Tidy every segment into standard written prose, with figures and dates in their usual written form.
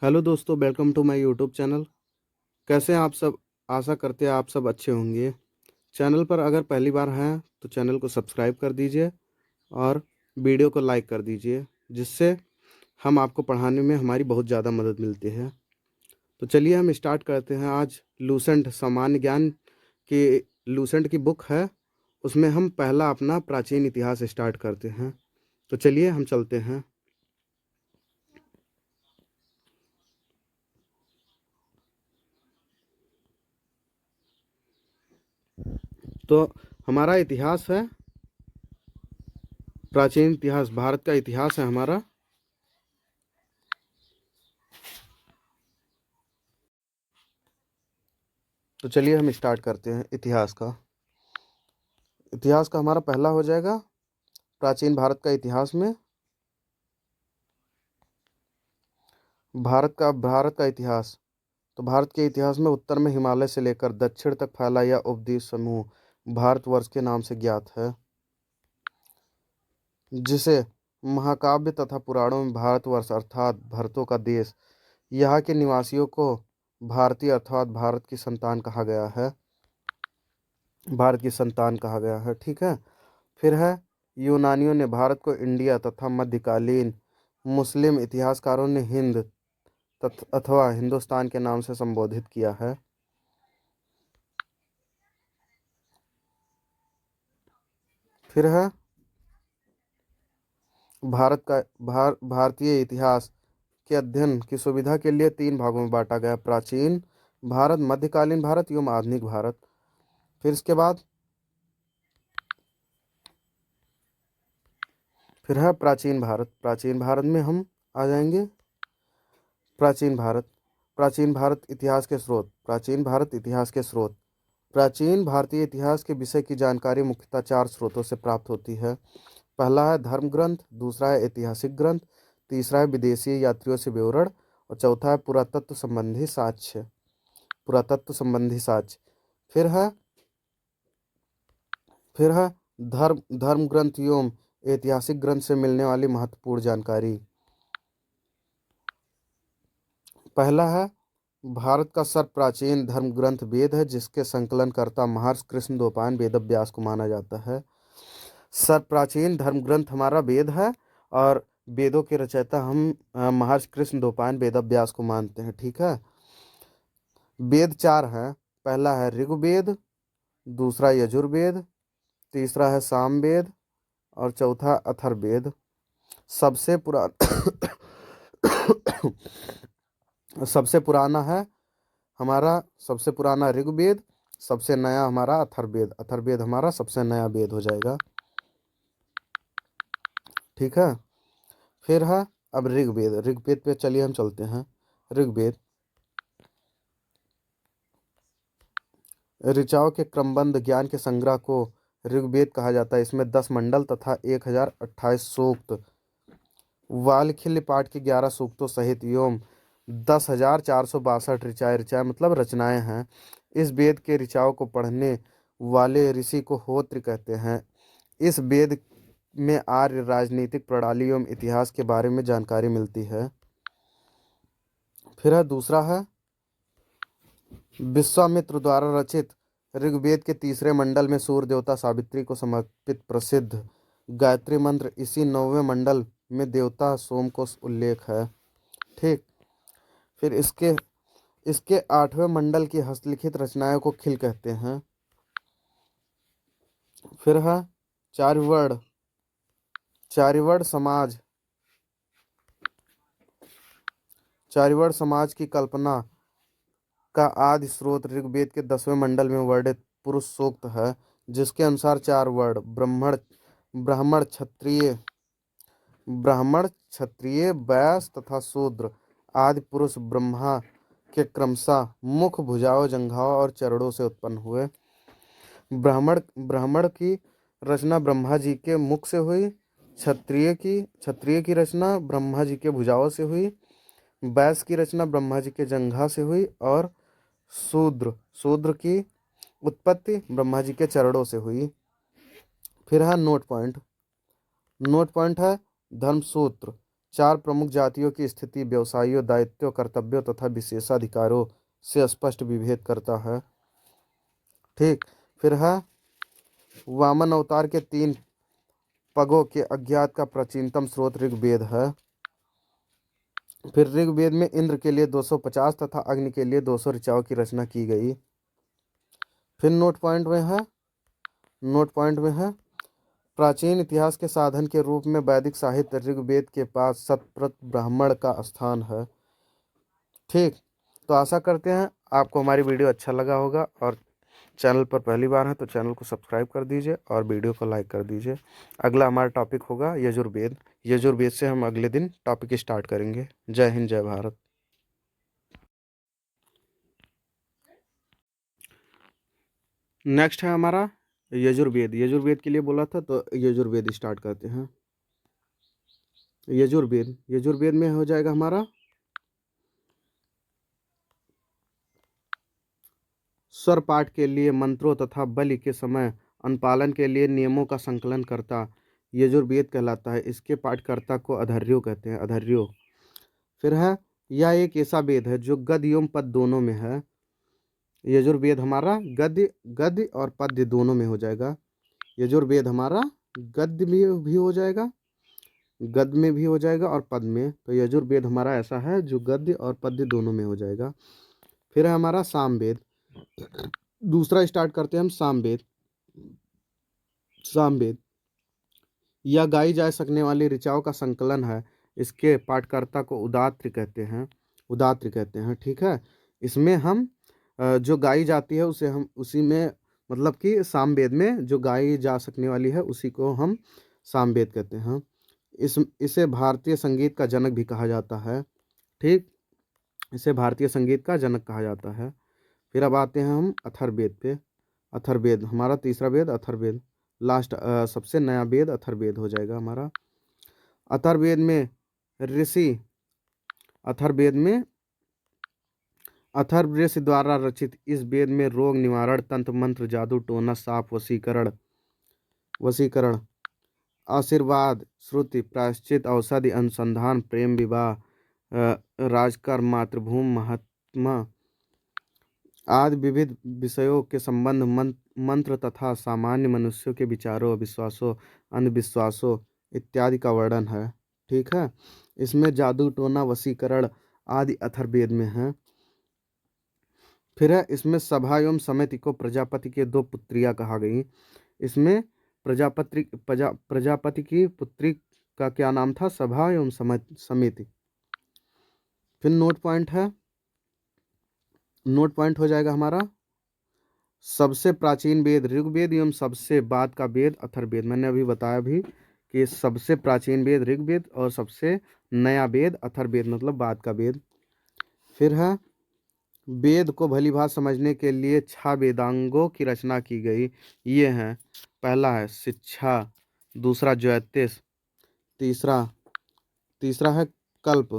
Hello दोस्तों, welcome to my YouTube channel. कैसे हैं आप सब? आशा करते हैं आप सब अच्छे होंगे। चैनल पर अगर पहली बार हैं तो चैनल को सब्सक्राइब कर दीजिए और वीडियो को लाइक कर दीजिए, जिससे हम आपको पढ़ाने में हमारी बहुत ज़्यादा मदद मिलती है। तो चलिए हम स्टार्ट करते हैं। आज लूसेंट सामान्य ज्ञान की लूसेंट की बुक है, उसमें हम पहला अपना प्राचीन इतिहास स्टार्ट करते हैं। तो चलिए हम चलते हैं। तो हमारा इतिहास है, प्राचीन इतिहास, भारत का इतिहास है हमारा। तो चलिए हम स्टार्ट करते हैं इतिहास का। इतिहास का हमारा पहला हो जाएगा प्राचीन भारत का इतिहास में भारत का इतिहास। तो भारत के इतिहास में उत्तर में हिमालय से लेकर दक्षिण तक फैला यह उपद्वीप समूह भारतवर्ष के नाम से ज्ञात है, जिसे महाकाव्य तथा पुराणों में भारतवर्ष अर्थात भरतों का देश, यहाँ के निवासियों को भारतीय अर्थात भारत की संतान कहा गया है। ठीक है। फिर है, यूनानियों ने भारत को इंडिया तथा मध्यकालीन मुस्लिम इतिहासकारों ने हिंद अथवा हिंदुस्तान के नाम से संबोधित किया है। फिर है, भारतीय इतिहास के अध्ययन की सुविधा के लिए तीन भागों में बांटा गया: प्राचीन भारत, मध्यकालीन भारत एवं आधुनिक भारत। फिर इसके बाद फिर है प्राचीन भारत में हम आ जाएंगे। प्राचीन भारत प्राचीन भारत इतिहास के स्रोत प्राचीन भारत इतिहास के स्रोत प्राचीन भारतीय इतिहास के विषय की जानकारी मुख्यतः चार स्रोतों से प्राप्त होती है। पहला है धर्म ग्रंथ, दूसरा है ऐतिहासिक ग्रंथ, तीसरा है विदेशी यात्रियों से विवरण और चौथा है पुरातत्व संबंधी साक्ष्य। फिर है फिर है धर्म ग्रंथ एवं ऐतिहासिक ग्रंथ से मिलने वाली महत्वपूर्ण जानकारी। पहला है, भारत का सर्व प्राचीन धर्म ग्रंथ वेद है, जिसके संकलनकर्ता महर्षि कृष्णद्वैपायन वेदव्यास को माना जाता है। सर्व प्राचीन धर्म ग्रंथ हमारा वेद है और वेदों के रचयिता हम महर्षि कृष्णद्वैपायन वेदव्यास को मानते हैं। ठीक है। वेद चार हैं। पहला है ऋग्वेद, दूसरा यजुर्वेद, तीसरा है सामवेद और चौथा अथर्ववेद। सबसे पुरा सबसे पुराना है हमारा सबसे पुराना ऋग्वेद, सबसे नया हमारा अथर्ववेद हमारा सबसे नया वेद हो जाएगा। ठीक है। फिर है अब ऋग्वेद पे चलिए हम चलते हैं। ऋग्वेद ऋचाओं के क्रमबद्ध ज्ञान के संग्रह को ऋग्वेद कहा जाता है। इसमें 10 मंडल तथा 1028 सूक्त, वाल्खिल्य पाठ के 11 सूक्तों सहित एवं 10,462 ऋचाएँ मतलब रचनाएं हैं। इस वेद के ऋचाओं को पढ़ने वाले ऋषि को होत्र कहते हैं। इस वेद में आर्य राजनीतिक प्रणाली एवं इतिहास के बारे में जानकारी मिलती है। फिर है दूसरा है विश्वामित्र द्वारा रचित ऋग्वेद के तीसरे मंडल में सूर्य देवता सावित्री को समर्पित प्रसिद्ध गायत्री मंत्र, इसी 9वें मंडल में देवता सोम को उल्लेख है। ठीक। फिर इसके इसके 8वें मंडल की हस्तलिखित रचनाओं को खिल कहते हैं। फिर है चार्यवर्ण चार्यवर्ण समाज चार्यवर्ण समाज की कल्पना का आदि स्रोत ऋग्वेद के 10वें मंडल में वर्णित पुरुष सूक्त है, जिसके अनुसार चार वर्ण ब्राह्मण क्षत्रिय वैश्य तथा शूद्र आदि पुरुष ब्रह्मा के क्रमशः मुख, भुजाओं, जंघाओं और चरणों से उत्पन्न हुए। ब्राह्मण की रचना ब्रह्मा जी के मुख से हुई, क्षत्रिय की रचना ब्रह्मा जी के भुजाओं से हुई, वैश्य की रचना ब्रह्मा जी के जंघा से हुई और शूद्र की उत्पत्ति ब्रह्मा जी के चरणों से हुई। फिर है नोट पॉइंट है धर्मसूत्र चार प्रमुख जातियों की स्थिति व्यवसायियों, दायित्वों, कर्तव्यों तथा विशेषाधिकारों से स्पष्ट विभेद करता है। ठीक। फिर है वामन अवतार के 3 पगों के अज्ञात का प्राचीनतम स्रोत ऋग्वेद है। फिर ऋग्वेद में इंद्र के लिए 250 तथा अग्नि के लिए 200 ऋचाओं की रचना की गई। फिर नोट पॉइंट में है प्राचीन इतिहास के साधन के रूप में वैदिक साहित्य ऋग्वेद के पास शतप्रत ब्राह्मण का स्थान है। ठीक। तो आशा करते हैं आपको हमारी वीडियो अच्छा लगा होगा, और चैनल पर पहली बार है तो चैनल को सब्सक्राइब कर दीजिए और वीडियो को लाइक कर दीजिए। अगला हमारा टॉपिक होगा यजुर्वेद। यजुर्वेद से हम अगले दिन टॉपिक स्टार्ट करेंगे। जय हिंद, जय भारत। नेक्स्ट है हमारा यजुर्वेद। यजुर्वेद के लिए बोला था तो यजुर्वेद स्टार्ट करते हैं। यजुर्वेद में हो जाएगा हमारा स्वर पाठ के लिए मंत्रों तथा बलि के समय अनुपालन के लिए नियमों का संकलन करता यजुर्वेद कहलाता है। इसके पाठकर्ता को अधर्यो कहते हैं, अधर्यो। फिर है यह एक ऐसा वेद है जो गद्य एवं पद दोनों में है। यजुर्वेद हमारा गद्य और पद्य दोनों में हो जाएगा। यजुर्वेद हमारा गद्य में भी हो जाएगा, गद्य में भी हो जाएगा और पद में। तो यजुर्वेद हमारा ऐसा है जो गद्य और पद्य दोनों में हो जाएगा। फिर है हमारा सामवेद। दूसरा स्टार्ट करते हैं हम सामवेद। सामवेद यह गाई जा सकने वाली ऋचाओं का संकलन है। इसके पाठकर्ता को उदात्र कहते हैं, उदात्र कहते हैं। ठीक है। इसमें हम जो गाई जाती है उसे हम उसी में, मतलब कि सामवेद में जो गाई जा सकने वाली है उसी को हम सामवेद कहते हैं। इसे भारतीय संगीत का जनक भी कहा जाता है। ठीक। इसे भारतीय संगीत का जनक कहा जाता है। फिर अब आते हैं हम अथर्ववेद पे। अथर्ववेद हमारा तीसरा वेद अथर्ववेद, लास्ट सबसे नया वेद अथर्ववेद हो जाएगा हमारा। अथर्ववेद में ऋषि अथर्ववेद में अथर्व ऋषि द्वारा रचित इस वेद में रोग निवारण, तंत्र मंत्र, जादू टोना, साप वशीकरण, आशीर्वाद, श्रुति, प्रायश्चित, औषधि, अनुसंधान, प्रेम, विवाह, राजकर, मातृभूमि, महात्मा आदि विविध विषयों के संबंध, मंत्र तथा सामान्य मनुष्यों के विचारों, विश्वासों, अंधविश्वासों इत्यादि का वर्णन है। ठीक है। इसमें जादू टोना, वशीकरण आदि अथर्ववेद में है। फिर है इसमें सभा एवं समिति को प्रजापति के 2 पुत्रियां कहा गई। इसमें प्रजापति की पुत्री का क्या नाम था? सभा एवं समिति। फिर नोट पॉइंट हो जाएगा हमारा सबसे प्राचीन वेद ऋग्वेद एवं सबसे बाद का वेद अथर्ववेद। मैंने अभी बताया भी कि सबसे प्राचीन वेद ऋग्वेद और सबसे नया वेद अथर्ववेद, मतलब बाद का वेद। फिर है वेद को भलीभांत समझने के लिए 6 वेदांगों की रचना की गई। ये हैं, पहला है शिक्षा, दूसरा ज्योतिष, तीसरा है कल्प,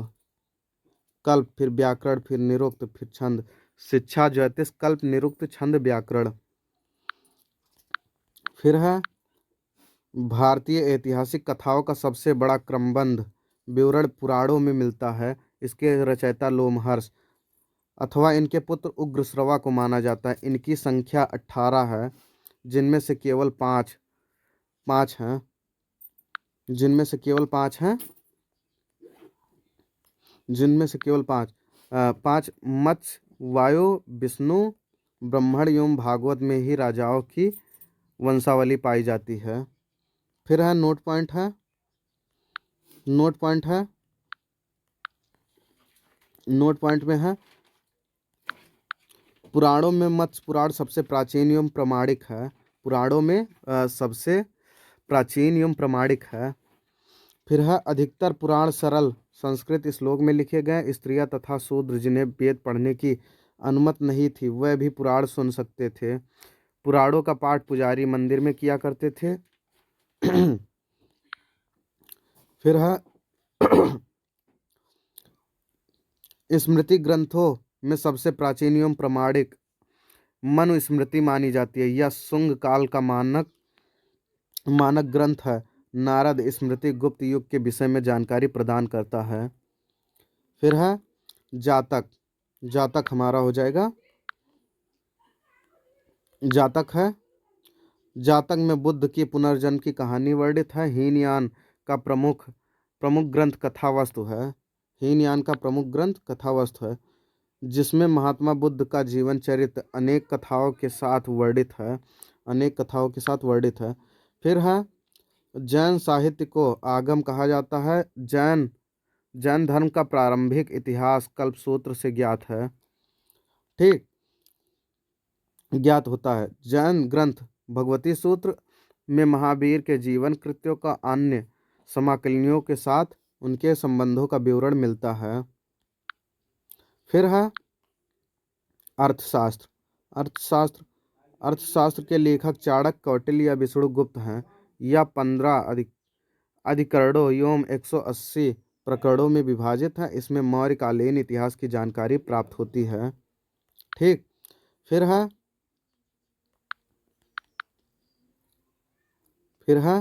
फिर व्याकरण, फिर निरुक्त, फिर छंद। शिक्षा, ज्योतिष, कल्प, निरुक्त, छंद, व्याकरण। फिर है भारतीय ऐतिहासिक कथाओं का सबसे बड़ा क्रमबद्ध विवरण पुराणों में मिलता है। इसके रचयिता लोमहर्ष अथवा इनके पुत्र उग्रश्रवा को माना जाता है। इनकी संख्या 18 है, जिनमें से केवल पाँच हैं जिनमें से केवल पाँच मत्स्य, वायु, विष्णु, ब्रह्मण एवं भागवत में ही राजाओं की वंशावली पाई जाती है। फिर है नोट पॉइंट में है पुराणों में मत्स्य पुराण सबसे प्राचीन एवं प्रमाणिक है। पुराणों में सबसे प्राचीन एवं प्रमाणिक है। फिर है अधिकतर पुराण सरल संस्कृत श्लोक में लिखे गए। स्त्रियां तथा शूद्र जिन्हें वेद पढ़ने की अनुमति नहीं थी वह भी पुराण सुन सकते थे। पुराणों का पाठ पुजारी मंदिर में किया करते थे। फिर है स्मृति ग्रंथों में सबसे प्राचीन एवं प्रमाणिक मनुस्मृति मानी जाती है। यह शुंग काल का मानक ग्रंथ है। नारद स्मृति गुप्त युग के विषय में जानकारी प्रदान करता है। फिर है जातक। जातक हमारा हो जाएगा, जातक है, जातक में बुद्ध की पुनर्जन्म की कहानी वर्णित है। हीनयान का प्रमुख प्रमुख ग्रंथ कथावस्तु है। हीनयान का प्रमुख ग्रंथ कथावस्तु है, जिसमें महात्मा बुद्ध का जीवन चरित्र अनेक कथाओं के साथ वर्णित है। अनेक कथाओं के साथ वर्णित है। फिर है जैन साहित्य को आगम कहा जाता है। जैन धर्म का प्रारंभिक इतिहास कल्पसूत्र से ज्ञात है। ठीक, ज्ञात होता है। जैन ग्रंथ भगवती सूत्र में महावीर के जीवन कृत्यों का अन्य समाकलनियों के साथ उनके संबंधों का विवरण मिलता है। फिर है अर्थशास्त्र। अर्थशास्त्र अर्थशास्त्र के लेखक चाणक्य, कौटिल्य या विष्णुगुप्त हैं। यह 15 अधिकरणों एवं 180 प्रकरणों में विभाजित है। इसमें मौर्यकालीन इतिहास की जानकारी प्राप्त होती है। ठीक, फिर है फिर है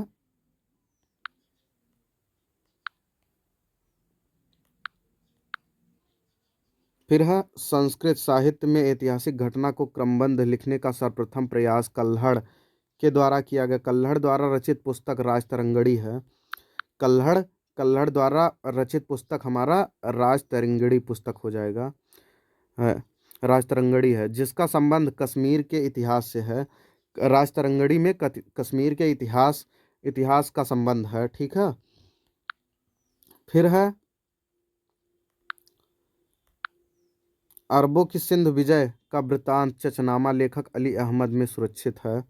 फिर है संस्कृत साहित्य में ऐतिहासिक घटना को क्रमबद्ध लिखने का सर्वप्रथम प्रयास कल्हड़ के द्वारा किया गया। कल्हड़ द्वारा रचित पुस्तक राजतरंगिणी है। कल्हड़ कल्हड़ द्वारा रचित पुस्तक हमारा राजतरंगिणी पुस्तक हो जाएगा, है राजतरंगिणी है, जिसका संबंध कश्मीर के इतिहास से है। राजतरंगिणी में कश्मीर के इतिहास इतिहास का संबंध है। ठीक है। फिर है अरबों की सिंध विजय का वृतांत चचनामा लेखक अली अहमद में सुरक्षित है।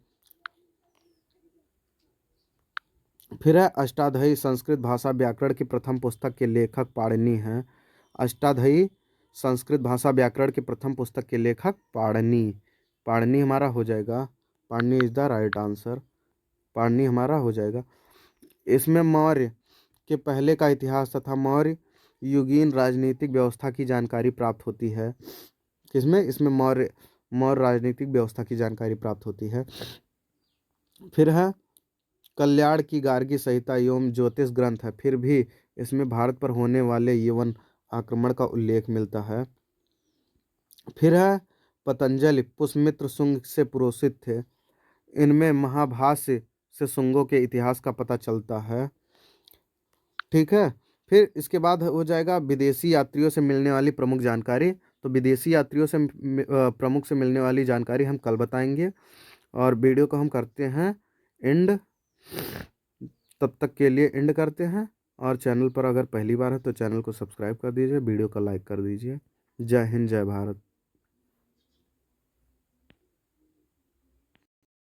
फिर है अष्टाध्यायी संस्कृत भाषा व्याकरण की प्रथम पुस्तक के लेखक पाणिनि हैं। अष्टाध्यायी संस्कृत भाषा व्याकरण की प्रथम पुस्तक के लेखक पाणिनि। पाणिनि हमारा हो जाएगा, Panini is the right answer. Panini हमारा हो जाएगा। इसमें मौर्य के पहले का इतिहास तथा मौर्य युगीन राजनीतिक व्यवस्था की जानकारी प्राप्त होती है। किसमें? इसमें मौर्य मौर्य राजनीतिक व्यवस्था की जानकारी प्राप्त होती है। फिर है कल्याण की गार्गी संहिता एवं ज्योतिष ग्रंथ है। फिर भी इसमें भारत पर होने वाले यवन आक्रमण का उल्लेख मिलता है। फिर है पतंजलि पुष्यमित्र शुंग से पुरोहित थे। इनमें महाभाष्य से शुंगों के इतिहास का पता चलता है। ठीक है। फिर इसके बाद हो जाएगा विदेशी यात्रियों से मिलने वाली प्रमुख जानकारी। तो विदेशी यात्रियों से प्रमुख से मिलने वाली जानकारी हम कल बताएंगे, और वीडियो को हम करते हैं एंड। तब तक के लिए एंड करते हैं, और चैनल पर अगर पहली बार है तो चैनल को सब्सक्राइब कर दीजिए, वीडियो को लाइक कर दीजिए। जय हिंद, जय भारत।